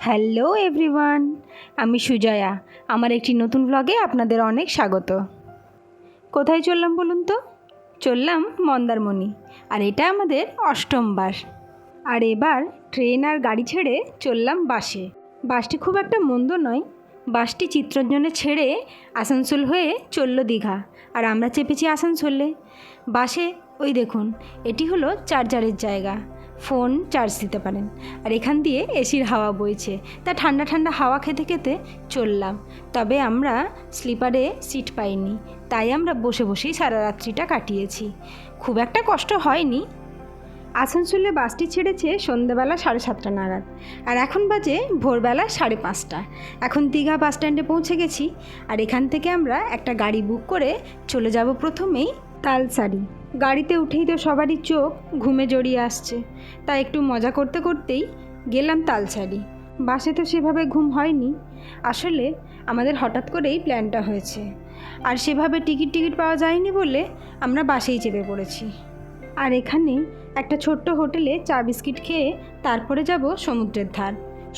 Hello everyone, আমি সুজয়া। আমার একটি নতুন ব্লগে আপনাদের অনেক স্বাগত। কোথায় চললাম বলুন তো? চললাম মন্দারমণি, আর এটা আমাদের ৮ম বার। আর এবার ট্রেন আর গাড়ি ছেড়ে চললাম বাসে। বাসটি খুব একটা মন্দ নয়। বাসটি চিত্তরঞ্জনে ছেড়ে আসানসোল হয়ে চলল দীঘা, আর আমরা চেপেছি আসানসোলে। বাসে ওই দেখুন, এটি হলো চার্জারের জায়গা, ফোন চার্জ দিতে পারেন। আর এখান দিয়ে এসির হাওয়া বইছে, তা ঠান্ডা ঠান্ডা হাওয়া খেতে খেতে চললাম। তবে আমরা স্লিপারে সিট পাইনি, তাই আমরা বসে বসেই সারা রাত্রিটা কাটিয়েছি। খুব একটা কষ্ট হয়নি। আসানসোলে বাসটি ছেড়েছে সন্ধ্যেবেলা 7:30 নাগাদ, আর এখন বাজে ভোরবেলা 5:30। এখন দীঘা বাস স্ট্যান্ডে পৌঁছে গেছি, আর এখান থেকে আমরা একটা গাড়ি বুক করে চলে যাব প্রথমেই তালসারি। গাড়িতে উঠেই তো সবারই চোখ ঘুমে জড়িয়ে আসছে, তাই একটু মজা করতে করতেই গেলাম তালসারি। বাসে তো সেভাবে ঘুম হয়নি, আসলে আমাদের হঠাৎ করেই প্ল্যানটা হয়েছে, আর সেভাবে টিকিট পাওয়া যায়নি বলে আমরা বাসেই চেপে পড়েছি। আর এখানে একটা ছোট্ট হোটেলে চা বিস্কিট খেয়ে তারপরে যাব সমুদ্রের ধার।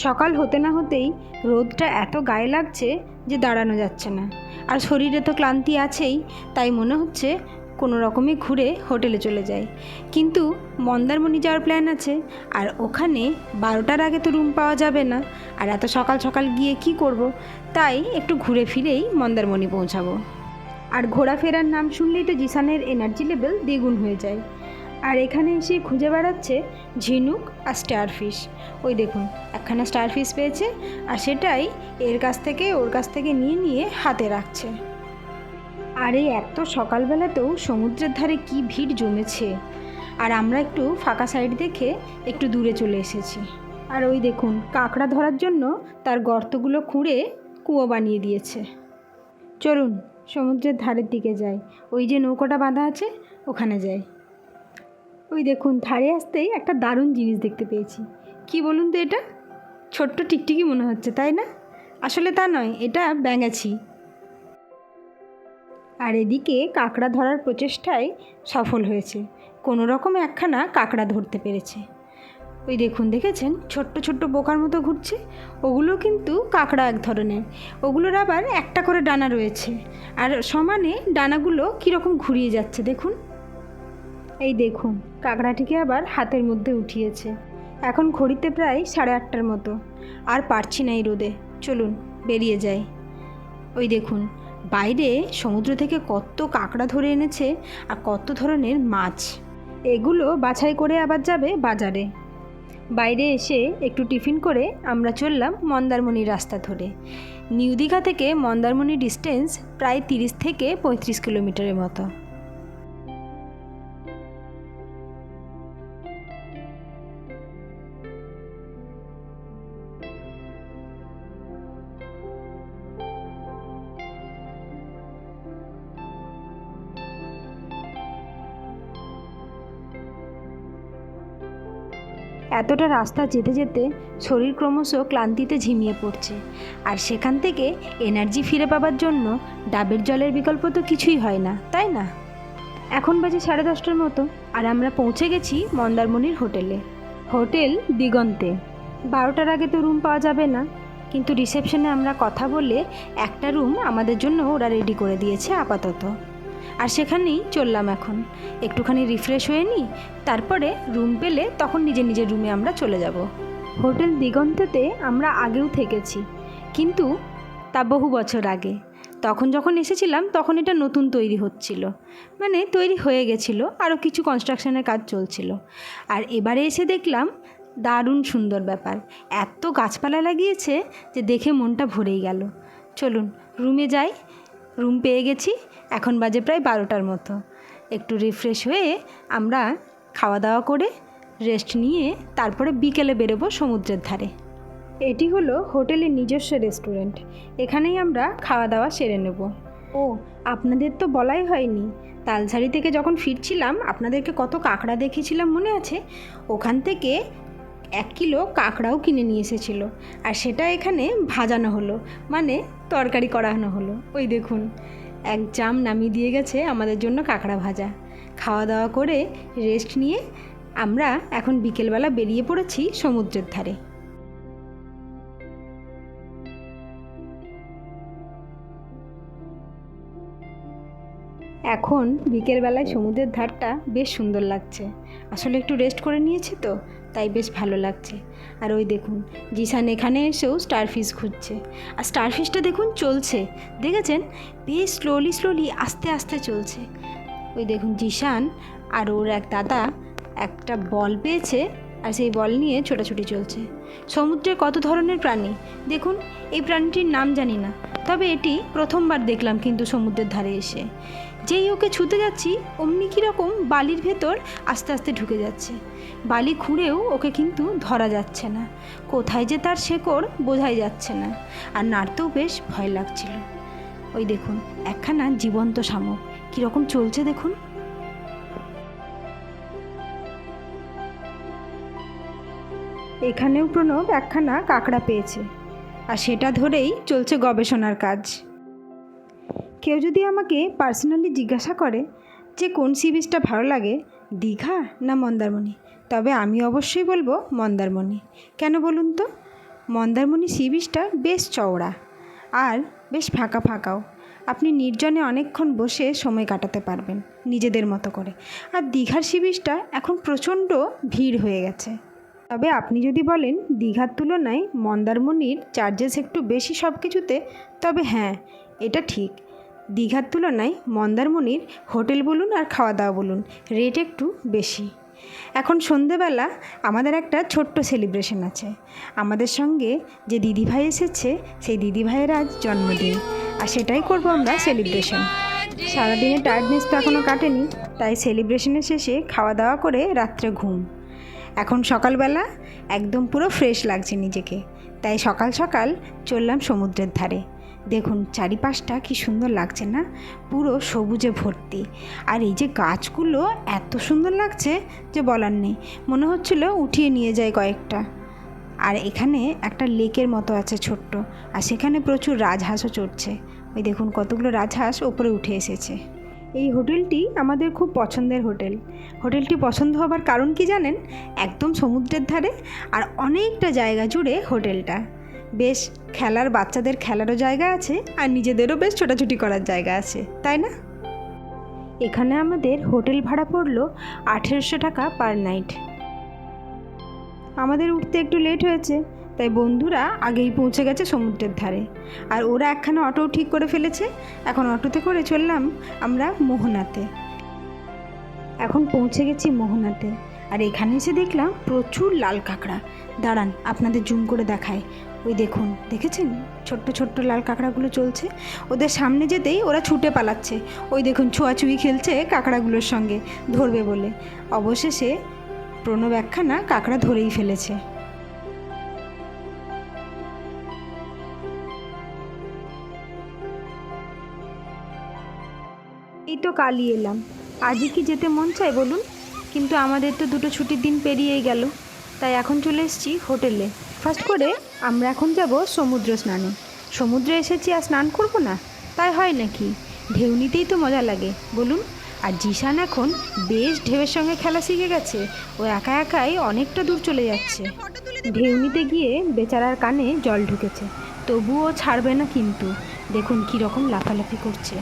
সকাল হতে না হতেই রোদটা এত গায়ে লাগছে যে দাঁড়ানো যাচ্ছে না, আর শরীরে তো ক্লান্তি আছেই, তাই মনে হচ্ছে কোনো রকমে ঘুরে হোটেলে চলে যাই। কিন্তু মন্দারমণি যাওয়ার প্ল্যান আছে, আর ওখানে 12টার আগে তো রুম পাওয়া যাবে না, আর এত সকাল সকাল গিয়ে কি করব, তাই একটু ঘুরে ফিরেই মন্দারমণি পৌঁছাবো। আর ঘোরাফেরার নাম শুনলেই তো জিসানের এনার্জি লেভেল দ্বিগুণ হয়ে যায়। আর এখানে এসে খুঁজে বেড়াচ্ছে ঝিনুক আর স্টারফিশ। ওই দেখুন, একখানা স্টারফিশ পেয়েছে, আর সেটাই ওর কাছ থেকে নিয়ে হাতে রাখছে। আর এই এত সকালবেলাতেও সমুদ্রের ধারে কি ভিড় জমেছে। আর আমরা একটু ফাঁকা সাইড দেখে একটু দূরে চলে এসেছি। আর ওই দেখুন, কাঁকড়া ধরার জন্য তার গর্তগুলো খুঁড়ে কুয়ো বানিয়ে দিয়েছে। চলুন সমুদ্রের ধারের দিকে যাই, ওই যে নৌকোটা বাঁধা আছে ওখানে যাই। ওই দেখুন, ধারে আসতেই একটা দারুণ জিনিস দেখতে পেয়েছি। কি বলুন তো, এটা ছোট্ট টিকটিকি মনে হচ্ছে, তাই না? আসলে তা নয়, এটা ব্যাঙাছি। আর এদিকে কাঁকড়া ধরার প্রচেষ্টায় সফল হয়েছে, কোনো রকমে একখানা কাঁকড়া ধরতে পেরেছে। ওই দেখুন, দেখেছেন ছোট্ট ছোট্ট বোকার মতো ঘুরছে, ওগুলো কিন্তু কাঁকড়া এক ধরনের। ওগুলোর আবার একটা করে ডানা রয়েছে, আর সমানে ডানাগুলো কীরকম ঘুরিয়ে যাচ্ছে দেখুন। এই দেখুন, কাঁকড়াটিকে আবার হাতের মধ্যে উঠিয়েছে। এখন ঘড়িতে প্রায় 8:30টার মতো, আর পারছি না এই রোদে, চলুন বেরিয়ে যাই। ওই দেখুন, বাইরে সমুদ্র থেকে কত কাঁকড়া ধরে এনেছে, আর কত ধরনের মাছ। এগুলো বাছাই করে আবার যাবে বাজারে। বাইরে এসে একটু টিফিন করে আমরা চললাম মন্দারমণির রাস্তা ধরে। নিউ দীঘা থেকে মন্দারমণি ডিস্টেন্স প্রায় 30 থেকে 35 কিলোমিটারের মতো। এতটা রাস্তা যেতে যেতে শরীর ক্রমশ ক্লান্তিতে ঝিমিয়ে পড়ছে, আর সেখান থেকে এনার্জি ফিরে পাবার জন্য ডাবের জলের বিকল্প তো কিছুই হয় না, তাই না? এখন বাজে 10:30টার মতো, আর আমরা পৌঁছে গেছি মন্দারমণির হোটেলে। হোটেল দিগন্তে। 12টার আগে তো রুম পাওয়া যাবে না, কিন্তু রিসেপশনে আমরা কথা বলে একটা রুম আমাদের জন্য ওরা রেডি করে দিয়েছে আপাতত। আর সেখানেই চললাম এখন, একটুখানি রিফ্রেশ হয়ে নিই, তারপরে রুম পেলে তখন নিজের রুমে আমরা চলে যাব। হোটেল দিগন্তেতে আমরা আগেও থেকেছি, কিন্তু তা বহু বছর আগে। তখন যখন এসেছিলাম তখন এটা নতুন তৈরি হচ্ছিল, মানে তৈরি হয়ে গেছিলো, আরও কিছু কনস্ট্রাকশনের কাজ চলছিল। আর এবারে এসে দেখলাম দারুণ সুন্দর ব্যাপার, এত গাছপালা লাগিয়েছে যে দেখে মনটা ভরেই গেল। চলুন রুমে যাই। রুম পেয়ে গেছি, এখন বাজে প্রায় 12টার মতো। একটু রিফ্রেশ হয়ে আমরা খাওয়া দাওয়া করে রেস্ট নিয়ে তারপরে বিকেলে বেরোবো সমুদ্রের ধারে। এটি হলো হোটেলের নিজস্ব রেস্টুরেন্ট, এখানেই আমরা খাওয়া দাওয়া সেরে নেব। ও, আপনাদের তো বলাই হয়নি, তালসারি থেকে যখন ফিরছিলাম আপনাদেরকে কত কাঁকড়া দেখিয়েছিলাম মনে আছে? ওখান থেকে 1 কিলো কাঁকড়াও কিনে নিয়ে এসেছিলো, আর সেটা এখানে ভাজানো হলো, মানে তরকারি করানো হলো। ওই দেখুন, এক জাম নামিয়ে দিয়ে গেছে আমাদের জন্য কাঁকড়া ভাজা। খাওয়া দাওয়া করে রেস্ট নিয়ে আমরা এখন বিকেলবেলা বেরিয়ে পড়েছি সমুদ্রের ধারে। এখন বিকেলবেলায় সমুদ্রের ধারটা বেশ সুন্দর লাগছে। আসলে একটু রেস্ট করে নিয়েছি তো, তাই বেশ ভালো লাগছে। আর ওই দেখুন জিসান এখানে এসেও স্টারফিশ খুঁজছে। আর স্টারফিশটা দেখুন চলছে, দেখেছেন? বেশ স্লোলি আস্তে আস্তে চলছে। ওই দেখুন জিসান আর ওর এক দাদা একটা বল পেয়েছে, আর সেই বল নিয়ে ছোটাছুটি চলছে। সমুদ্রে কত ধরনের প্রাণী দেখুন। এই প্রাণীটির নাম জানি না, তবে এটি প্রথমবার দেখলাম কিন্তু সমুদ্রের ধারে এসে। যেই ওকে ছুতে যাচ্ছি অমনি কীরকম বালির ভেতর আস্তে আস্তে ঢুকে যাচ্ছে। বালি খুঁড়েও ওকে কিন্তু ধরা যাচ্ছে না, কোথায় যে তার শেকড় বোঝাই যাচ্ছে না। আর নাড়তেও বেশ ভয় লাগছিল। ওই দেখুন একখানা জীবন্ত শামুক কীরকম চলছে দেখুন। এখানেও প্রণব একখানা কাঁকড়া পেয়েছে, আর সেটা ধরেই চলছে গবেষণার কাজ। কেউ যদি আমাকে পার্সোনালি জিজ্ঞাসা করে যে কোন সি বিচটা ভালো লাগে, দীঘা না মন্দারমণি, তবে আমি অবশ্যই বলবো মন্দারমণি। কেন বলুন তো? মন্দারমণি সি বিচটা বেশ চওড়া আর বেশ ফাঁকা ফাঁকাও। আপনি নির্জনে অনেকক্ষণ বসে সময় কাটাতে পারবেন নিজেদের মতো করে। আর দীঘার সি বিচটা এখন প্রচণ্ড ভিড় হয়ে গেছে। তবে আপনি যদি বলেন দীঘার তুলনায় মন্দারমণির চার্জেস একটু বেশি সব কিছুতে, তবে হ্যাঁ, এটা ঠিক। দীঘার তুলনায় মন্দারমণির হোটেল বলুন আর খাওয়া দাওয়া বলুন, রেট একটু বেশি। এখন সন্ধেবেলা আমাদের একটা ছোট্ট সেলিব্রেশন আছে। আমাদের সঙ্গে যে দিদিভাই এসেছে সেই দিদিভাইয়ের আজ জন্মদিন, আর সেটাই করব আমরা সেলিব্রেশন। সারাদিনে টায়ার্ডনেস তো এখনও কাটেনি, তাই সেলিব্রেশনের শেষে খাওয়া দাওয়া করে রাত্রে ঘুম। এখন সকালবেলা একদম পুরো ফ্রেশ লাগছে নিজেকে, তাই সকাল সকাল চললাম সমুদ্রের ধারে। দেখুন চারিপাশটা কি সুন্দর লাগছে না, পুরো সবুজে ভর্তি। আর এই যে গাছগুলো এত সুন্দর লাগছে যে বলার নেই, মনে হচ্ছিল উঠিয়ে নিয়ে যায় কয়েকটা। আর এখানে একটা লেকের মতো আছে ছোট্ট, আর সেখানে প্রচুর রাজহাঁসও চড়ছে। ওই দেখুন কতগুলো রাজহাঁস ওপরে উঠে এসেছে। এই হোটেলটি আমাদের খুব পছন্দের হোটেল। হোটেলটি পছন্দ হবার কারণ কি জানেন? একদম সমুদ্রের ধারে, আর অনেকটা জায়গা জুড়ে হোটেলটা। বেশ খেলার, বাচ্চাদের খেলারও জায়গা আছে, আর নিজেদেরও বেশ ছোটাছুটি করার জায়গা আছে, তাই না? এখানে আমাদের হোটেল ভাড়া পড়লো 1800 টাকা পার নাইট। আমাদের উঠতে একটু লেট হয়েছে, তাই বন্ধুরা আগেই পৌঁছে গেছে সমুদ্রের ধারে। আর ওরা একখানা অটো ঠিক করে ফেলেছে। এখন অটোতে করে চললাম আমরা মোহনাতে। এখন পৌঁছে গেছি মোহনাতে, আর এখানে এসে দেখলাম প্রচুর লাল কাঁকড়া। দাঁড়ান আপনাদের জুম করে দেখায়। ওই দেখুন, দেখেছেন ছোট্ট ছোট্ট লাল কাঁকড়াগুলো চলছে। ওদের সামনে যেতেই ওরা ছুটে পালাচ্ছে। ওই দেখুন ছোঁয়াছুঁয়ি খেলছে কাঁকড়াগুলোর সঙ্গে, ধরবে বলে। অবশেষে প্রণব একখানা কাঁকড়া ধরেই ফেলেছে। এই তো কালই এলাম, আজই কি যেতে মন চায় বলুন? কিন্তু আমাদের তো দুটো ছুটির দিন পেরিয়েই গেল, তাই এখন চলে এসেছি হোটেলে। ফার্স্ট করে আমরা এখন যাব সমুদ্র স্নানে। সমুদ্রে এসেছি আর স্নান করব না, তাই হয় নাকি? ঢেউ নিতেই তো মজা লাগে বলুন। আর জিসান এখন বেশ ঢেউয়ের সঙ্গে খেলা শিখে গেছে। ও একা একাই অনেকটা দূর চলে যাচ্ছে। ঢেউ নিতে গিয়ে বেচারার কানে জল ঢুকেছে, তবুও ছাড়বে না কিন্তু। দেখুন কীরকম লাফালাফি করছে।